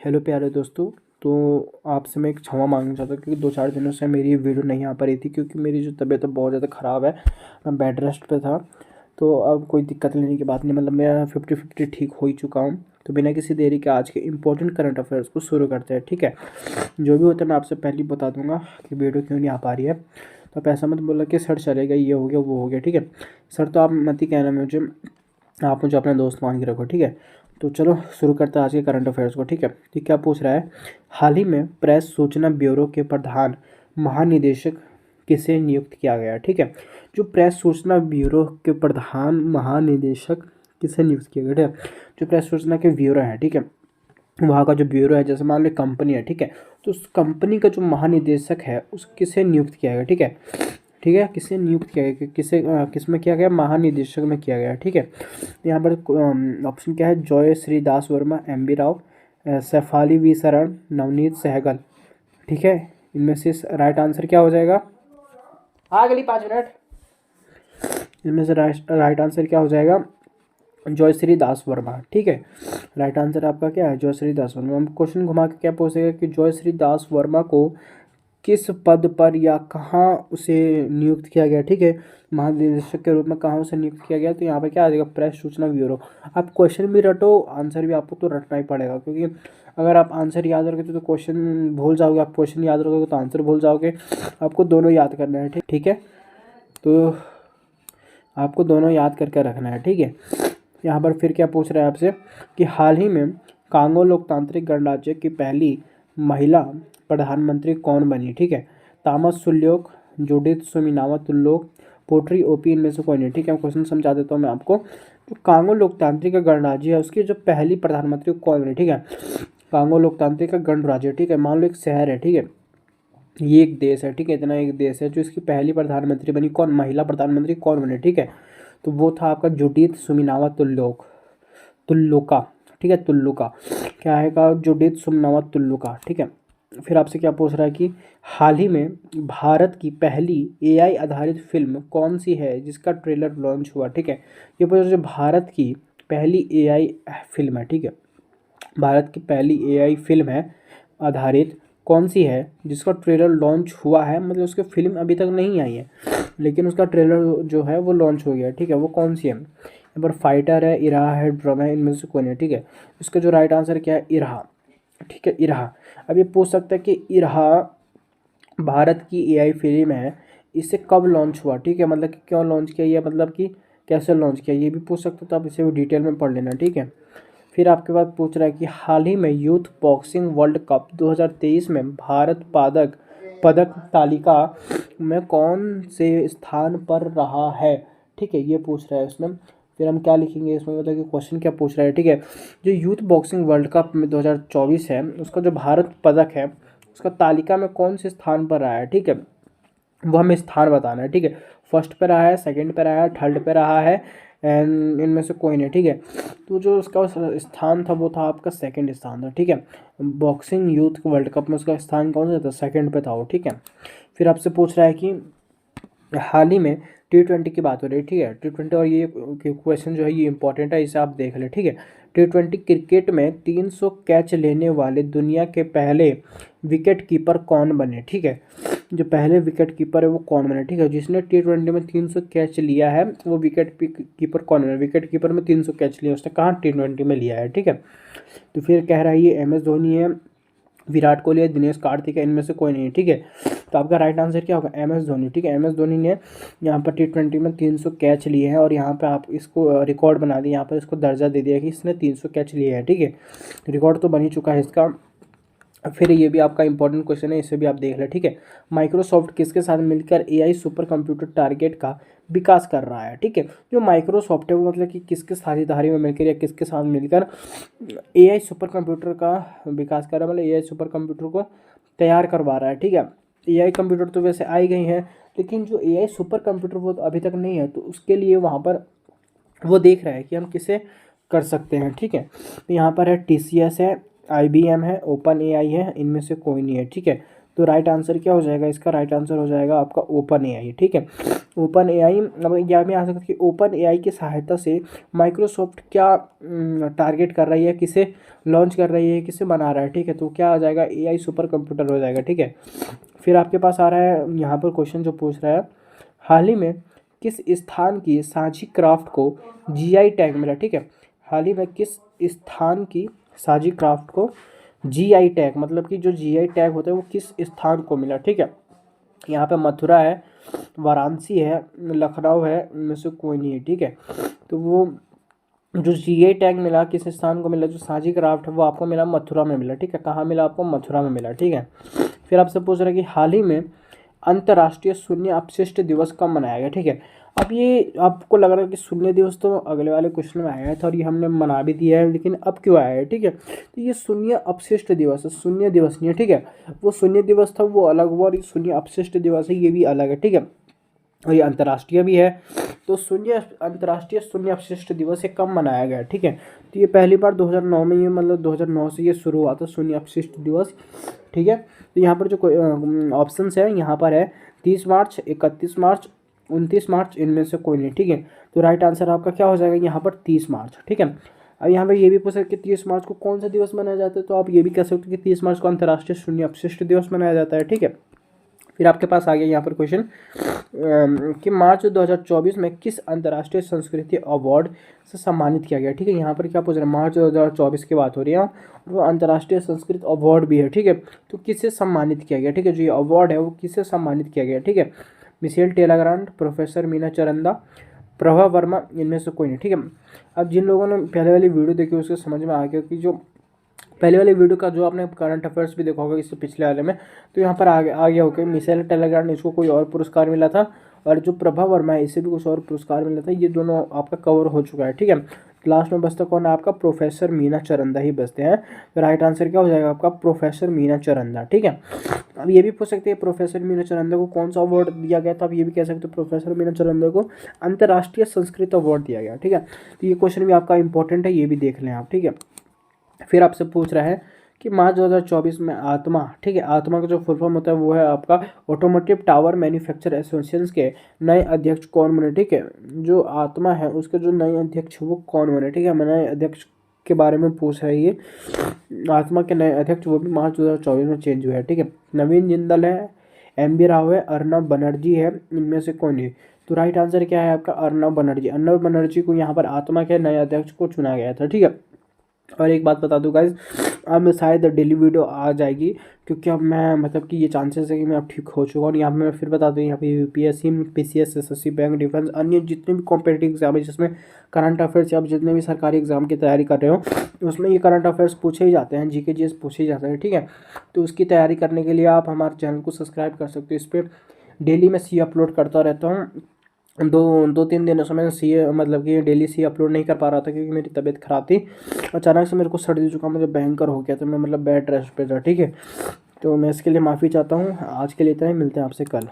Hello प्यारे दोस्तों। तो आपसे मैं एक क्षमा मांगना चाहता हूँ क्योंकि 2-4 दिनों से मेरी वीडियो नहीं आ पा रही थी क्योंकि मेरी जो तबीयत है बहुत ज़्यादा ख़राब है। मैं बेड रेस्ट पे था। तो अब कोई दिक्कत लेने की बात नहीं, मतलब मैं 50-50 ठीक हो ही चुका हूँ। तो बिना किसी देरी के आज के इंपॉर्टेंट करंट अफेयर्स को शुरू करते हैं, ठीक है। जो भी होता है मैं आपसे पहले ही बता दूंगा कि वीडियो क्यों नहीं आ पा रही है। तो आप ऐसा मत बोला कि सर चलेगा, ये हो गया वो हो गया, ठीक है। सर तो आप मत ही कहना मुझे, आप मुझे अपना दोस्त मान के रखो, ठीक है। तो चलो शुरू करते हैं आज के करंट अफेयर्स को, ठीक है। ठीक, क्या पूछ रहा है। हाल ही में प्रेस सूचना ब्यूरो के प्रधान महानिदेशक किसे नियुक्त किया गया, ठीक है। जो प्रेस सूचना ब्यूरो के प्रधान महानिदेशक किसे नियुक्त किया गया, ठीक है। जो प्रेस सूचना के ब्यूरो है, ठीक है, वहाँ का जो ब्यूरो है, जैसे मान लो कंपनी है, ठीक है। तो उस कंपनी का जो महानिदेशक है उस किसे नियुक्त किया गया, ठीक है। ठीक है, किसे नियुक्त किया गया, किसे किस में किया गया, महानिदेशक में किया गया, ठीक है। यहाँ पर ऑप्शन क्या है, Joy Shri Das Verma, M B Rao, Shefali V Sharan, Navneet Sehgal, ठीक है। इनमें से राइट आंसर क्या हो जाएगा। अगली 5 मिनट। इनमें से राइट आंसर क्या हो जाएगा, जयश्री दास वर्मा, ठीक है। राइट आंसर आपका क्या है, जयश्री दास वर्मा। हम क्वेश्चन घुमा के क्या पूछेगा कि जयश्री दास वर्मा को किस पद पर या कहाँ उसे नियुक्त किया गया, ठीक है। महानिदेशक के रूप में कहाँ उसे नियुक्त किया गया, तो यहाँ पे क्या आ जाएगा, प्रेस सूचना ब्यूरो। आप क्वेश्चन भी रटो, आंसर भी आपको तो रटना ही पड़ेगा, क्योंकि अगर आप आंसर याद रखोगे तो क्वेश्चन भूल जाओगे, आप क्वेश्चन याद रखोगे तो आंसर भूल जाओगे। आपको दोनों याद करना है, ठीक है। तो आपको दोनों याद करके रखना है, ठीक है। यहाँ पर फिर क्या पूछ रहा है आपसे कि हाल ही में कांगो लोकतांत्रिक गणराज्य की पहली महिला प्रधानमंत्री कौन बनी, ठीक है। तामस सुल्योक, जूडिथ सुमिनावा तुल्लोक, पोट्री ओपी, इनमें से कोई नहीं, ठीक है। क्वेश्चन समझा देता हूँ मैं आपको। जो कांगो लोकतांत्रिक गणराज्य है उसकी जो पहली प्रधानमंत्री कौन बनी, ठीक है। कांगो लोकतांत्रिक गणराज्य, ठीक है, मान लो एक शहर है, ठीक है। ये एक देश है, ठीक है, इतना एक देश है। जो इसकी पहली प्रधानमंत्री बनी, कौन महिला प्रधानमंत्री कौन बने, ठीक है। तो वो था आपका जुडिथ सुमिनावा तुल्लोक, तुल्लुका, ठीक है, तुल्लुका। क्या है का, जुडिथ सुमिनावा तुल्लुका, ठीक है। फिर आपसे क्या पूछ रहा है कि हाल ही में भारत की पहली एआई आधारित फिल्म कौन सी है जिसका ट्रेलर लॉन्च हुआ, ठीक है। ये पूछ जो भारत की पहली एआई फिल्म है, ठीक है। भारत की पहली एआई फिल्म है आधारित, कौन सी है जिसका ट्रेलर लॉन्च हुआ है, मतलब उसकी फिल्म अभी तक नहीं आई है लेकिन उसका ट्रेलर जो है वो लॉन्च हो गया है, ठीक है। वो कौन सी है, यहाँ पर फाइटर है, इराहा है, ड्रम है, इनमें से कौन है, ठीक है। इसका जो राइट आंसर क्या है, इराहा, ठीक है, इराहा। अब ये पूछ सकता है कि इराहा भारत की एआई फिल्म है, इसे कब लॉन्च हुआ, ठीक है, मतलब कि क्यों लॉन्च किया, ये मतलब कि कैसे लॉन्च किया, ये भी पूछ सकते हो। तो आप इसे भी डिटेल में पढ़ लेना, ठीक है। फिर आपके बाद पूछ रहा है कि हाल ही में यूथ बॉक्सिंग वर्ल्ड कप 2023 में भारत पदक तालिका में कौन से स्थान पर रहा है, ठीक है, ये पूछ रहा है इसमें। फिर हम क्या लिखेंगे इसमें, मतलब कि क्वेश्चन क्या पूछ रहा है, ठीक है। जो यूथ बॉक्सिंग वर्ल्ड कप में 2024 है उसका जो भारत पदक है उसका तालिका में कौन से स्थान पर रहा है, ठीक है। वो हमें स्थान बताना है, ठीक है। फर्स्ट पे रहा है, सेकंड पे रहा है, थर्ड पे रहा है, एंड इनमें से कोई नहीं, ठीक है। तो जो उसका स्थान था वो था आपका सेकंड स्थान था, ठीक है। बॉक्सिंग यूथ वर्ल्ड कप में उसका स्थान कौन सा था, सेकंड पे था वो, ठीक है। फिर आपसे पूछ रहा है कि हाल ही में T20 की बात हो रही है, ठीक है। T20, और ये क्वेश्चन जो है ये इंपॉर्टेंट है, इसे आप देख लें, ठीक है। T20 क्रिकेट में 300 कैच लेने वाले दुनिया के पहले विकेट कीपर कौन बने, ठीक है। जो पहले विकेट कीपर है वो कौन बने, ठीक है। जिसने T20 में 300 कैच लिया है वो विकेट कीपर कौन बने, विकेट कीपर में 300 कैच लिया उसने कहाँ, T20 में लिया है, ठीक है। तो फिर कह रहा है ये MS धोनी है, विराट कोहली है, दिनेश कार्तिक है, इनमें से कोई नहीं है, ठीक है। तो आपका राइट आंसर क्या होगा, MS धोनी, ठीक है। MS धोनी ने यहाँ पर T20 में 300 कैच लिए हैं और यहाँ पे आप इसको रिकॉर्ड बना दिया, यहाँ पर इसको दर्जा दे दिया कि इसने 300 कैच लिए हैं, ठीक है। रिकॉर्ड तो बन ही चुका है इसका। फिर ये भी आपका इंपॉर्टेंट क्वेश्चन है, इसे भी आप देख लें, ठीक है। माइक्रोसॉफ्ट किसके साथ मिलकर AI सुपर कंप्यूटर टारगेट का विकास कर रहा है, ठीक है। जो माइक्रोसॉफ्ट है वो मतलब कि किसके साझेदारी में मिलकर या किसके साथ मिलकर AI सुपर कंप्यूटर का विकास कर रहा है, मतलब AI सुपर कंप्यूटर को तैयार करवा रहा है, ठीक है। AI कंप्यूटर तो वैसे आई गई हैं लेकिन जो AI सुपर कंप्यूटर वो तो अभी तक नहीं है, तो उसके लिए वहाँ पर वो देख रहा है कि हम किसे कर सकते हैं, ठीक है। तो यहाँ पर है TCS है, IBM है, OpenAI है, इनमें से कोई नहीं है, ठीक है। तो राइट आंसर क्या हो जाएगा इसका? राइट आंसर हो जाएगा आपका ओपन एआई। ठीक है, ओपन एआई। अब यहाँ में आ सकता है कि ओपन एआई की सहायता से माइक्रोसॉफ्ट क्या टारगेट कर रही है, किसे लॉन्च कर रही है, किसे बना रहा है। ठीक है, तो क्या आ जाएगा? एआई सुपर कंप्यूटर हो जाएगा। ठीक है, फिर आपके पास आ रहा है यहाँ पर क्वेश्चन जो पूछ रहा है, हाल ही में किस स्थान की साझी क्राफ्ट को जीआई टैग मिला। ठीक है, हाल ही में किस स्थान की साझी क्राफ्ट को जीआई टैग, मतलब कि जो जीआई टैग होता है वो किस स्थान को मिला। ठीक है, यहाँ पे मथुरा है, वाराणसी है, लखनऊ है, इनमें से कोई नहीं है। ठीक है, तो वो जो जीआई टैग मिला किस स्थान को मिला, जो साझी क्राफ्ट है वो आपको मिला मथुरा में मिला। ठीक है, कहाँ मिला आपको? मथुरा में मिला। ठीक है, फिर आपसे पूछ रहा है कि हाल ही में अंतर्राष्ट्रीय शून्य अपशिष्ट दिवस कब मनाया गया। ठीक है, अब ये आपको लग रहा है कि शून्य दिवस तो अगले वाले क्वेश्चन में आया था और ये हमने मना भी दिया है, लेकिन अब क्यों आया है? ठीक है, तो ये शून्य अपशिष्ट दिवस है, शून्य दिवस नहीं है। ठीक है, वो शून्य दिवस था वो अलग हुआ और ये शून्य अपशिष्ट दिवस है ये भी अलग है। ठीक है, और ये अंतर्राष्ट्रीय भी है। तो अंतर्राष्ट्रीय शून्य अपशिष्ट दिवस ये कब मनाया गया? ठीक है, तो ये पहली बार 2009 में, ये मतलब 2009 से ये शुरू हुआ था शून्य अपशिष्ट दिवस। ठीक है, तो यहाँ पर जो ऑप्शन है यहाँ पर है 30 मार्च, 31 मार्च, 29 मार्च, इनमें से कोई नहीं। ठीक है, तो राइट आंसर आपका क्या हो जाएगा यहाँ पर? 30 मार्च। ठीक है, अब यहाँ पर ये भी पूछ सकते कि 30 मार्च को कौन सा दिवस मनाया जाता है, तो आप ये भी कह सकते हो कि 30 मार्च को अंतर्राष्ट्रीय शून्य अपशिष्ट दिवस मनाया जाता है। ठीक है, फिर आपके पास आ गया यहाँ पर क्वेश्चन कि मार्च 2024 में किस अंतर्राष्ट्रीय संस्कृति अवार्ड से सम्मानित किया गया। ठीक है, यहाँ पर क्या पूछ रहे हैं? मार्च 2024 की बात हो रही है और वो अंतर्राष्ट्रीय संस्कृत अवार्ड भी है। ठीक है, तो किससे सम्मानित किया गया? ठीक है, जो ये अवार्ड है वो किससे सम्मानित किया गया? ठीक है, मिशेल टेलाग्रांट, प्रोफेसर मीना चरंदा, प्रभा वर्मा, इनमें से कोई नहीं। ठीक है, अब जिन लोगों ने पहले वाली वीडियो देखी उसके समझ में आ गया कि जो पहले वाले वीडियो का जो आपने करंट अफेयर्स भी देखा होगा इससे पिछले वाले में, तो यहाँ पर आ गया होगा मिशेल टेलाग्रांट, इसको कोई और पुरस्कार मिला था, और जो प्रभा वर्मा है इसे भी कुछ और पुरस्कार मिला था। ये दोनों आपका कवर हो चुका है। ठीक है, लास्ट में बचता कौन है आपका? प्रोफेसर मीना चरंदा ही बचते हैं। तो राइट आंसर क्या हो जाएगा आपका? प्रोफेसर मीना चरंदा। ठीक है, अब ये भी पूछ सकते हैं प्रोफेसर मीना चरंदा को कौन सा अवार्ड दिया गया था, अब ये भी कह सकते हो प्रोफेसर मीना चरंदा को अंतर्राष्ट्रीय संस्कृत अवार्ड दिया गया। ठीक है, तो ये क्वेश्चन भी आपका इंपॉर्टेंट है, ये भी देख लें आप। ठीक है, फिर आपसे पूछ रहा है कि मार्च 2024 में आत्मा, ठीक है, आत्मा का जो फुल फॉर्म होता है वो है आपका ऑटोमोटिव टावर मैन्युफैक्चर एसोसिएशन के नए अध्यक्ष कौन बने। ठीक है, जो आत्मा है उसके जो नए अध्यक्ष वो कौन बने। ठीक है, नए अध्यक्ष के बारे में पूछ रहा है ये, आत्मा के नए अध्यक्ष वो भी मार्च 2024 में चेंज हुए हैं। ठीक है, नवीन जिंदल है, MB राव है, अर्नब बनर्जी है, इनमें से कौन नहीं। तो राइट आंसर क्या है आपका? अर्नब बनर्जी। अर्नब बनर्जी को यहाँ पर आत्मा के नए अध्यक्ष को चुना गया था। ठीक है, और एक बात बता दूं गाइज, अब शायद डेली वीडियो आ जाएगी क्योंकि अब मैं मतलब कि ये चांसेस है कि मैं अब ठीक हो चुका हूँ। और यहाँ पे मैं फिर बता दूँ, यहाँ पे UPSC, PCS, SSC, bank, defence, अन्य जितने भी कॉम्पिटिटिव एग्जाम है जिसमें करंट अफेयर्स या आप जितने भी सरकारी एग्जाम की तैयारी कर रहे हो उसमें ये करंट अफेयर्स पूछे ही जाते हैं, GK GS पूछे ही जाते हैं। ठीक है, तो उसकी तैयारी करने के लिए आप हमारे चैनल को सब्सक्राइब कर सकते हो। इस पर डेली मैं सी अपलोड करता रहता हूँ। दो तीन दिनों से मैं सी मतलब कि डेली सी अपलोड नहीं कर पा रहा था क्योंकि मेरी तबीयत ख़राब थी। अचानक से मेरे को सर्दी जुकाम मुझे भयंकर हो गया, तो मैं मतलब बेड रेस्ट पे था। ठीक है, तो मैं इसके लिए माफ़ी चाहता हूँ। आज के लिए इतना ही, मिलते हैं आपसे कल।